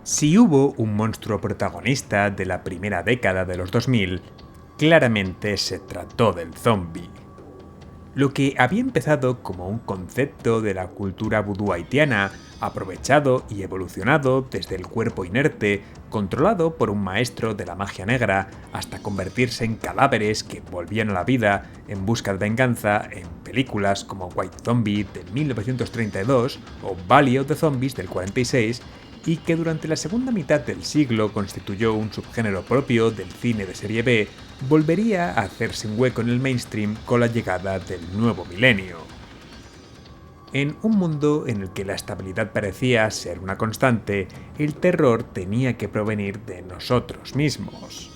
Si hubo un monstruo protagonista de la primera década de los 2000, claramente se trató del zombie. Lo que había empezado como un concepto de la cultura vudú haitiana, aprovechado y evolucionado desde el cuerpo inerte, controlado por un maestro de la magia negra, hasta convertirse en cadáveres que volvían a la vida en busca de venganza en películas como White Zombie de 1932 o Valley of the Zombies del 46, y que durante la segunda mitad del siglo constituyó un subgénero propio del cine de serie B, volvería a hacerse un hueco en el mainstream con la llegada del nuevo milenio. En un mundo en el que la estabilidad parecía ser una constante, el terror tenía que provenir de nosotros mismos.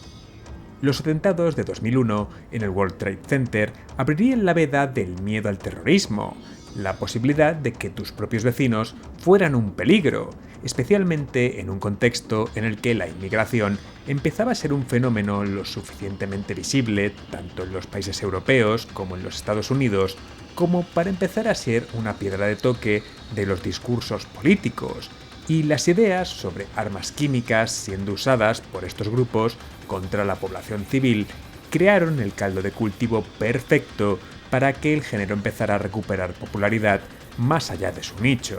Los atentados de 2001 en el World Trade Center abrirían la veda del miedo al terrorismo, la posibilidad de que tus propios vecinos fueran un peligro, especialmente en un contexto en el que la inmigración empezaba a ser un fenómeno lo suficientemente visible, tanto en los países europeos como en los Estados Unidos, como para empezar a ser una piedra de toque de los discursos políticos, y las ideas sobre armas químicas siendo usadas por estos grupos contra la población civil crearon el caldo de cultivo perfecto para que el género empezara a recuperar popularidad más allá de su nicho.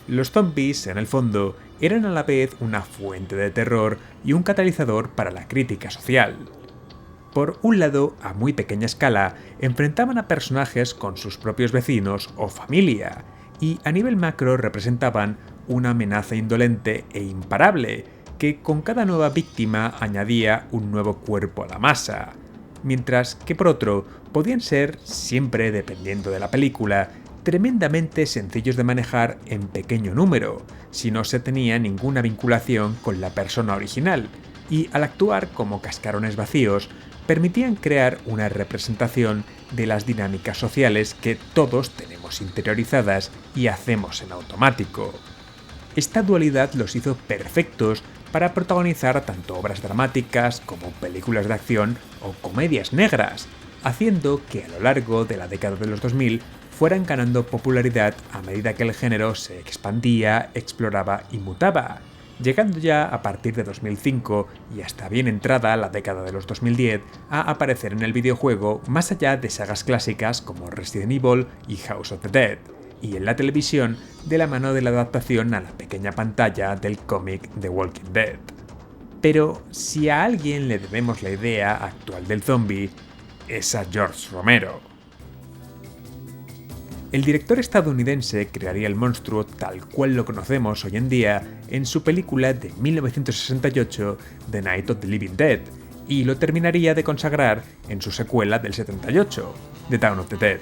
Los zombies, en el fondo, eran a la vez una fuente de terror y un catalizador para la crítica social. Por un lado, a muy pequeña escala, enfrentaban a personajes con sus propios vecinos o familia, y a nivel macro representaban una amenaza indolente e imparable, que con cada nueva víctima añadía un nuevo cuerpo a la masa, mientras que por otro podían ser, siempre dependiendo de la película, tremendamente sencillos de manejar en pequeño número, si no se tenía ninguna vinculación con la persona original, y al actuar como cascarones vacíos, permitían crear una representación de las dinámicas sociales que todos tenemos interiorizadas y hacemos en automático. Esta dualidad los hizo perfectos para protagonizar tanto obras dramáticas como películas de acción o comedias negras, haciendo que a lo largo de la década de los 2000 fueran ganando popularidad a medida que el género se expandía, exploraba y mutaba, llegando ya a partir de 2005 y hasta bien entrada la década de los 2010 a aparecer en el videojuego más allá de sagas clásicas como Resident Evil y House of the Dead, y en la televisión de la mano de la adaptación a la pequeña pantalla del cómic The Walking Dead. Pero si a alguien le debemos la idea actual del zombie, es a George Romero. El director estadounidense crearía el monstruo tal cual lo conocemos hoy en día en su película de 1968, The Night of the Living Dead, y lo terminaría de consagrar en su secuela del 78, The Dawn of the Dead.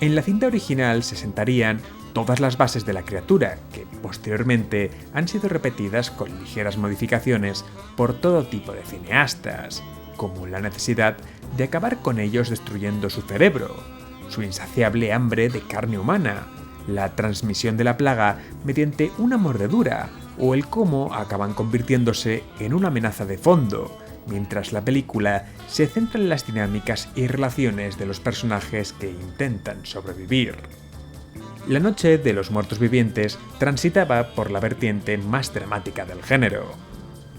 En la cinta original se sentarían todas las bases de la criatura, que posteriormente han sido repetidas con ligeras modificaciones por todo tipo de cineastas, como la necesidad de acabar con ellos destruyendo su cerebro, su insaciable hambre de carne humana, la transmisión de la plaga mediante una mordedura, o el cómo acaban convirtiéndose en una amenaza de fondo, mientras la película se centra en las dinámicas y relaciones de los personajes que intentan sobrevivir. La Noche de los Muertos Vivientes transitaba por la vertiente más dramática del género.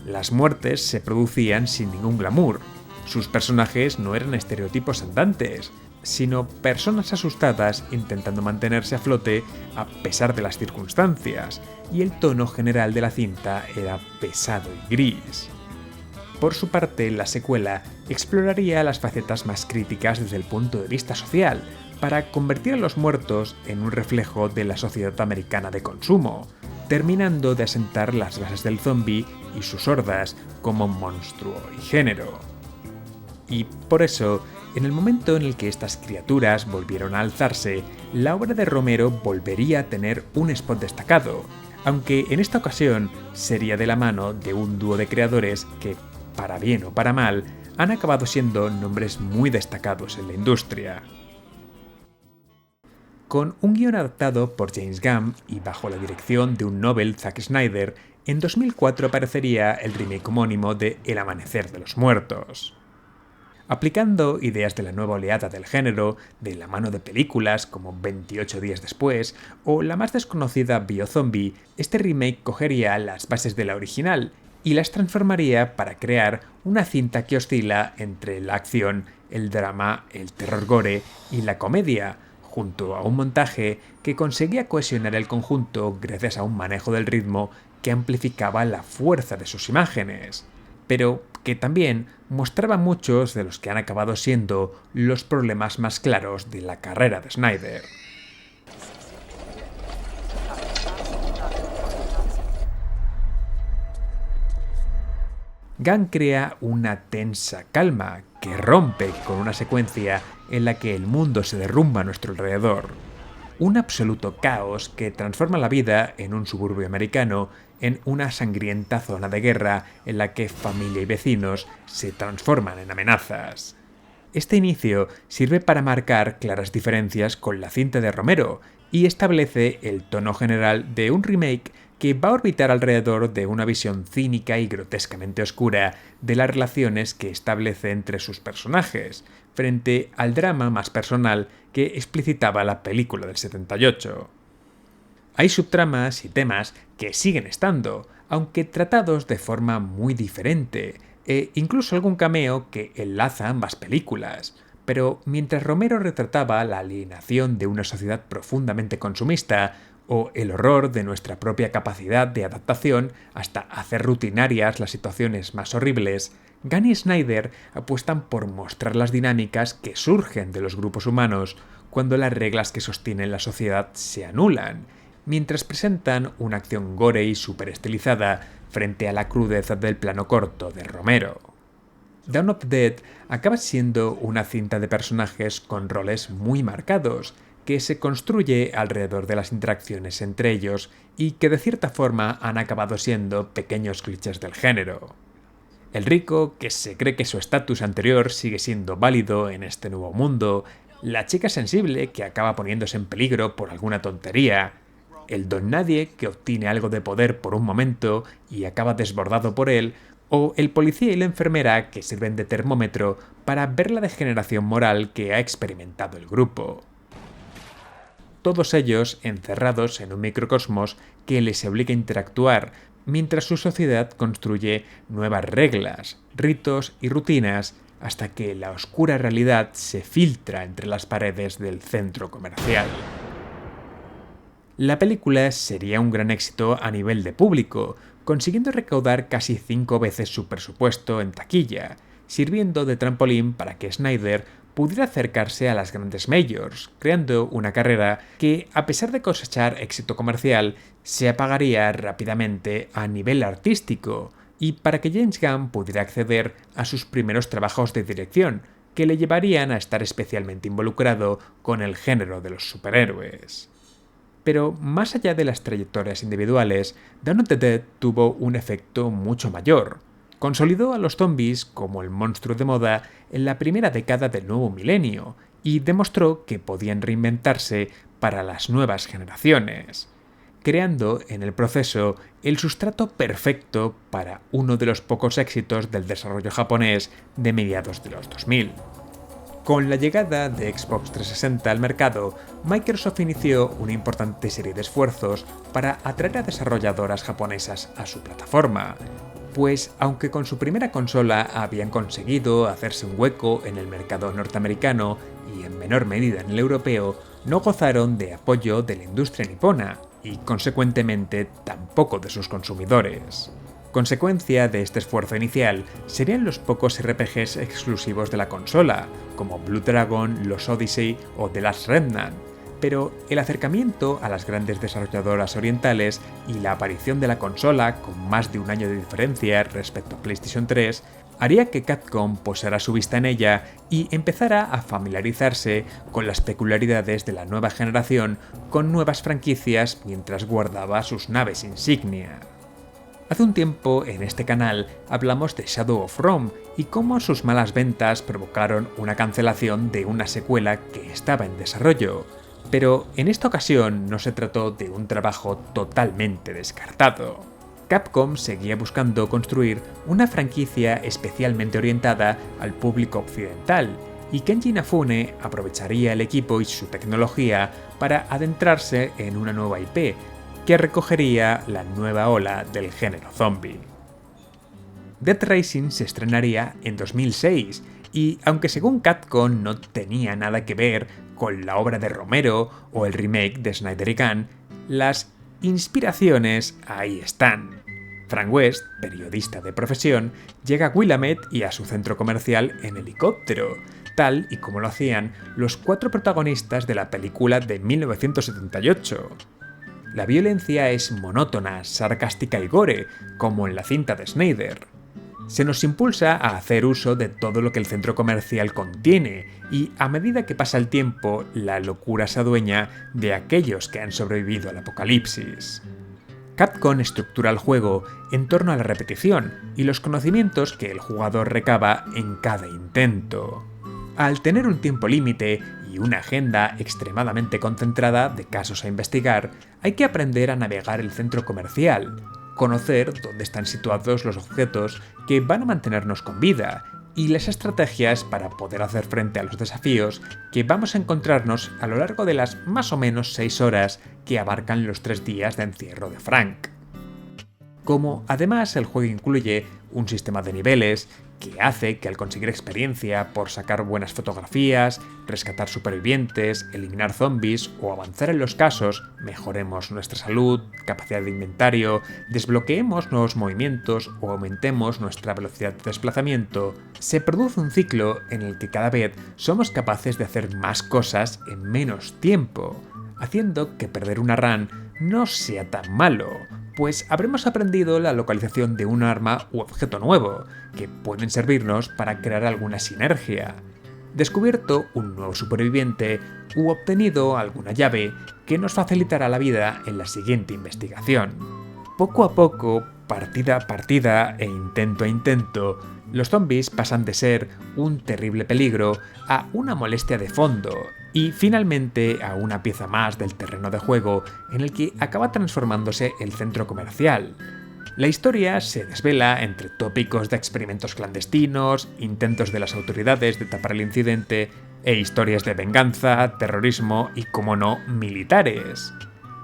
Las muertes se producían sin ningún glamour. Sus personajes no eran estereotipos andantes, sino personas asustadas intentando mantenerse a flote a pesar de las circunstancias, y el tono general de la cinta era pesado y gris. Por su parte, la secuela exploraría las facetas más críticas desde el punto de vista social, para convertir a los muertos en un reflejo de la sociedad americana de consumo, terminando de asentar las bases del zombie y sus hordas como monstruo y género. Y por eso, en el momento en el que estas criaturas volvieron a alzarse, la obra de Romero volvería a tener un spot destacado, aunque en esta ocasión sería de la mano de un dúo de creadores que, para bien o para mal, han acabado siendo nombres muy destacados en la industria. Con un guion adaptado por James Gunn y bajo la dirección de un novel Zack Snyder, en 2004 aparecería el remake homónimo de El Amanecer de los Muertos. aplicando ideas de la nueva oleada del género de la mano de películas como 28 días después o la más desconocida Biozombie. Este remake cogería las bases de la original y las transformaría para crear una cinta que oscila entre la acción, el drama, el terror gore y la comedia, junto a un montaje que conseguía cohesionar el conjunto gracias a un manejo del ritmo que amplificaba la fuerza de sus imágenes, pero que también mostraba muchos de los que han acabado siendo los problemas más claros de la carrera de Snyder. Gunn crea una tensa calma que rompe con una secuencia en la que el mundo se derrumba a nuestro alrededor. Un absoluto caos que transforma la vida en un suburbio americano en una sangrienta zona de guerra en la que familia y vecinos se transforman en amenazas. Este inicio sirve para marcar claras diferencias con la cinta de Romero y establece el tono general de un remake que va a orbitar alrededor de una visión cínica y grotescamente oscura de las relaciones que establece entre sus personajes, frente al drama más personal que explicitaba la película del 78. Hay subtramas y temas que siguen estando, aunque tratados de forma muy diferente, e incluso algún cameo que enlaza ambas películas. Pero mientras Romero retrataba la alienación de una sociedad profundamente consumista, o el horror de nuestra propia capacidad de adaptación hasta hacer rutinarias las situaciones más horribles, Gunn y Snyder apuestan por mostrar las dinámicas que surgen de los grupos humanos cuando las reglas que sostienen la sociedad se anulan, mientras presentan una acción gore y superestilizada frente a la crudeza del plano corto de Romero. Dawn of the Dead acaba siendo una cinta de personajes con roles muy marcados, que se construye alrededor de las interacciones entre ellos y que de cierta forma han acabado siendo pequeños clichés del género. El rico, que se cree que su estatus anterior sigue siendo válido en este nuevo mundo, la chica sensible que acaba poniéndose en peligro por alguna tontería, el don nadie que obtiene algo de poder por un momento y acaba desbordado por él, o el policía y la enfermera que sirven de termómetro para ver la degeneración moral que ha experimentado el grupo. Todos ellos encerrados en un microcosmos que les obliga a interactuar, mientras su sociedad construye nuevas reglas, ritos y rutinas hasta que la oscura realidad se filtra entre las paredes del centro comercial. La película sería un gran éxito a nivel de público, consiguiendo recaudar casi 5 veces su presupuesto en taquilla, sirviendo de trampolín para que Snyder pudiera acercarse a las grandes majors, creando una carrera que, a pesar de cosechar éxito comercial, se apagaría rápidamente a nivel artístico, y para que James Gunn pudiera acceder a sus primeros trabajos de dirección, que le llevarían a estar especialmente involucrado con el género de los superhéroes. Pero más allá de las trayectorias individuales, Dawn of the Dead tuvo un efecto mucho mayor. Consolidó a los zombies como el monstruo de moda en la primera década del nuevo milenio y demostró que podían reinventarse para las nuevas generaciones, creando en el proceso el sustrato perfecto para uno de los pocos éxitos del desarrollo japonés de mediados de los 2000. Con la llegada de Xbox 360 al mercado, Microsoft inició una importante serie de esfuerzos para atraer a desarrolladoras japonesas a su plataforma, pues aunque con su primera consola habían conseguido hacerse un hueco en el mercado norteamericano y en menor medida en el europeo, no gozaron de apoyo de la industria nipona y, consecuentemente, tampoco de sus consumidores. Consecuencia de este esfuerzo inicial serían los pocos RPGs exclusivos de la consola, como Blue Dragon, Los Odyssey o The Last Remnant, pero el acercamiento a las grandes desarrolladoras orientales y la aparición de la consola con más de un año de diferencia respecto a PlayStation 3 haría que Capcom posara su vista en ella y empezara a familiarizarse con las peculiaridades de la nueva generación con nuevas franquicias mientras guardaba sus naves insignia. Hace un tiempo en este canal hablamos de Shadow of Rome y cómo sus malas ventas provocaron una cancelación de una secuela que estaba en desarrollo, pero en esta ocasión no se trató de un trabajo totalmente descartado. Capcom seguía buscando construir una franquicia especialmente orientada al público occidental, y Kenji Inafune aprovecharía el equipo y su tecnología para adentrarse en una nueva IP, que recogería la nueva ola del género zombie. Death Rising se estrenaría en 2006, y aunque según Capcom no tenía nada que ver con la obra de Romero o el remake de Snyder y Gunn, las inspiraciones ahí están. Frank West, periodista de profesión, llega a Willamette y a su centro comercial en helicóptero, tal y como lo hacían los 4 protagonistas de la película de 1978. La violencia es monótona, sarcástica y gore, como en la cinta de Snyder. Se nos impulsa a hacer uso de todo lo que el centro comercial contiene, y a medida que pasa el tiempo, la locura se adueña de aquellos que han sobrevivido al apocalipsis. Capcom estructura el juego en torno a la repetición y los conocimientos que el jugador recaba en cada intento. Al tener un tiempo límite y una agenda extremadamente concentrada de casos a investigar, hay que aprender a navegar el centro comercial, conocer dónde están situados los objetos que van a mantenernos con vida y las estrategias para poder hacer frente a los desafíos que vamos a encontrarnos a lo largo de las más o menos 6 horas que abarcan los 3 días de encierro de Frank. Como además el juego incluye un sistema de niveles que hace que al conseguir experiencia por sacar buenas fotografías, rescatar supervivientes, eliminar zombies o avanzar en los casos, mejoremos nuestra salud, capacidad de inventario, desbloqueemos nuevos movimientos o aumentemos nuestra velocidad de desplazamiento, se produce un ciclo en el que cada vez somos capaces de hacer más cosas en menos tiempo, haciendo que perder una run no sea tan malo, pues habremos aprendido la localización de un arma u objeto nuevo, que pueden servirnos para crear alguna sinergia, descubierto un nuevo superviviente u obtenido alguna llave que nos facilitará la vida en la siguiente investigación. Poco a poco, partida a partida e intento a intento, los zombies pasan de ser un terrible peligro a una molestia de fondo y finalmente a una pieza más del terreno de juego en el que acaba transformándose el centro comercial. La historia se desvela entre tópicos de experimentos clandestinos, intentos de las autoridades de tapar el incidente e historias de venganza, terrorismo y, como no, militares.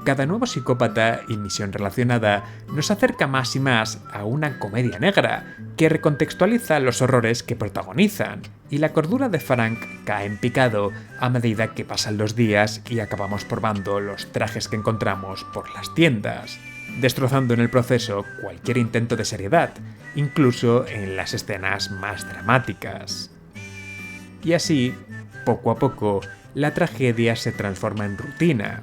Cada nuevo psicópata y misión relacionada nos acerca más y más a una comedia negra que recontextualiza los horrores que protagonizan, y la cordura de Frank cae en picado a medida que pasan los días y acabamos probando los trajes que encontramos por las tiendas, destrozando en el proceso cualquier intento de seriedad, incluso en las escenas más dramáticas. Y así, poco a poco, la tragedia se transforma en rutina,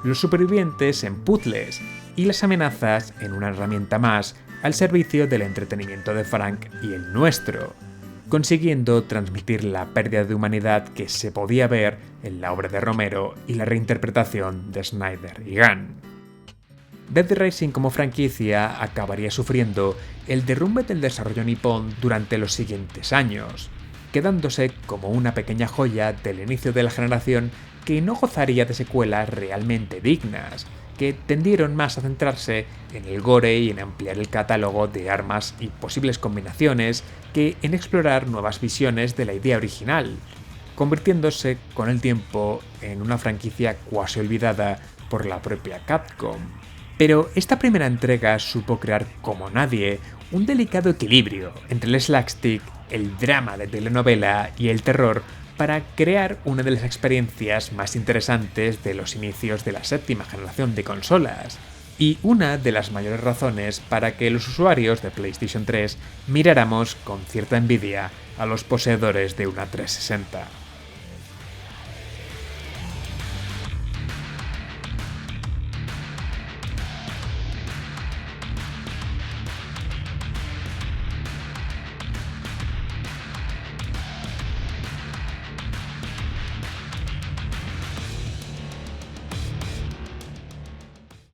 los supervivientes en puzzles y las amenazas en una herramienta más al servicio del entretenimiento de Frank y el nuestro, consiguiendo transmitir la pérdida de humanidad que se podía ver en la obra de Romero y la reinterpretación de Snyder y Gunn. Death Rising como franquicia acabaría sufriendo el derrumbe del desarrollo nipón durante los siguientes años, quedándose como una pequeña joya del inicio de la generación que no gozaría de secuelas realmente dignas, que tendieron más a centrarse en el gore y en ampliar el catálogo de armas y posibles combinaciones que en explorar nuevas visiones de la idea original, convirtiéndose con el tiempo en una franquicia cuasi olvidada por la propia Capcom. Pero esta primera entrega supo crear como nadie un delicado equilibrio entre el slapstick, el drama de telenovela y el terror para crear una de las experiencias más interesantes de los inicios de la séptima generación de consolas, y una de las mayores razones para que los usuarios de PlayStation 3 miráramos con cierta envidia a los poseedores de una 360.